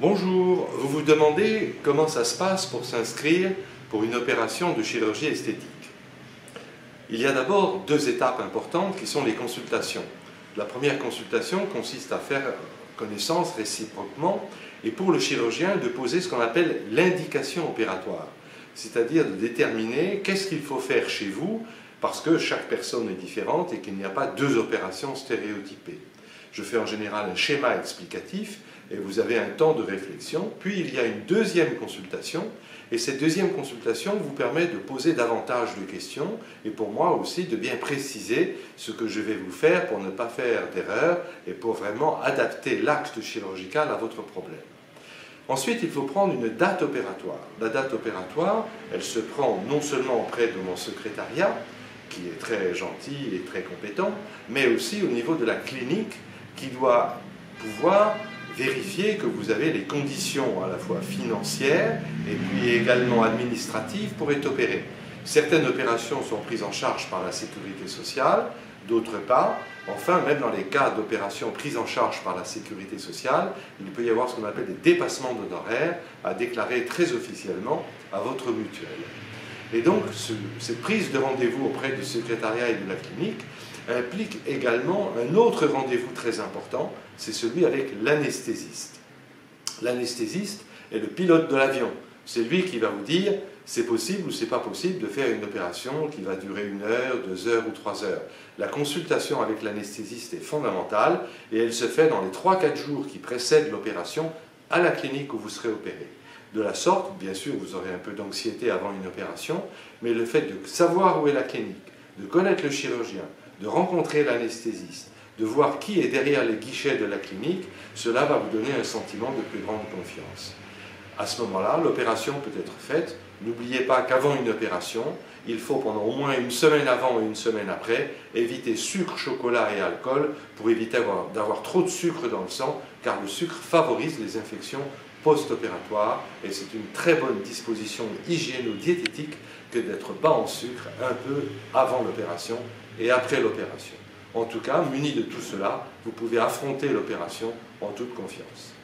Bonjour, vous vous demandez comment ça se passe pour s'inscrire pour une opération de chirurgie esthétique. Il y a d'abord deux étapes importantes qui sont les consultations. La première consultation consiste à faire connaissance réciproquement et pour le chirurgien de poser ce qu'on appelle l'indication opératoire, c'est-à-dire de déterminer qu'est-ce qu'il faut faire chez vous parce que chaque personne est différente et qu'il n'y a pas deux opérations stéréotypées. Je fais en général un schéma explicatif et vous avez un temps de réflexion, puis il y a une deuxième consultation et cette deuxième consultation vous permet de poser davantage de questions et pour moi aussi de bien préciser ce que je vais vous faire pour ne pas faire d'erreur et pour vraiment adapter l'acte chirurgical à votre problème. Ensuite, il faut prendre une date opératoire. La date opératoire, elle se prend non seulement auprès de mon secrétariat, qui est très gentil et très compétent, mais aussi au niveau de la clinique qui doit pouvoir vérifier que vous avez les conditions à la fois financières et puis également administratives pour être opéré. Certaines opérations sont prises en charge par la sécurité sociale, d'autres pas. Enfin, même dans les cas d'opérations prises en charge par la sécurité sociale, il peut y avoir ce qu'on appelle des dépassements d'honoraires à déclarer très officiellement à votre mutuelle. Et donc, cette prise de rendez-vous auprès du secrétariat et de la clinique implique également un autre rendez-vous très important, c'est celui avec l'anesthésiste. L'anesthésiste est le pilote de l'avion. C'est lui qui va vous dire c'est possible ou c'est pas possible de faire une opération qui va durer 1 heure, 2 heures ou 3 heures. La consultation avec l'anesthésiste est fondamentale et elle se fait dans les 3-4 jours qui précèdent l'opération à la clinique où vous serez opéré. De la sorte, bien sûr, vous aurez un peu d'anxiété avant une opération, mais le fait de savoir où est la clinique, de connaître le chirurgien, de rencontrer l'anesthésiste, de voir qui est derrière les guichets de la clinique, cela va vous donner un sentiment de plus grande confiance. À ce moment-là, l'opération peut être faite. N'oubliez pas qu'avant une opération, il faut pendant au moins 1 semaine avant et 1 semaine après, éviter sucre, chocolat et alcool pour éviter d'avoir trop de sucre dans le sang, car le sucre favorise les infections post-opératoire et c'est une très bonne disposition hygiéno-diététique que d'être bas en sucre un peu avant l'opération et après l'opération. En tout cas, muni de tout cela, vous pouvez affronter l'opération en toute confiance.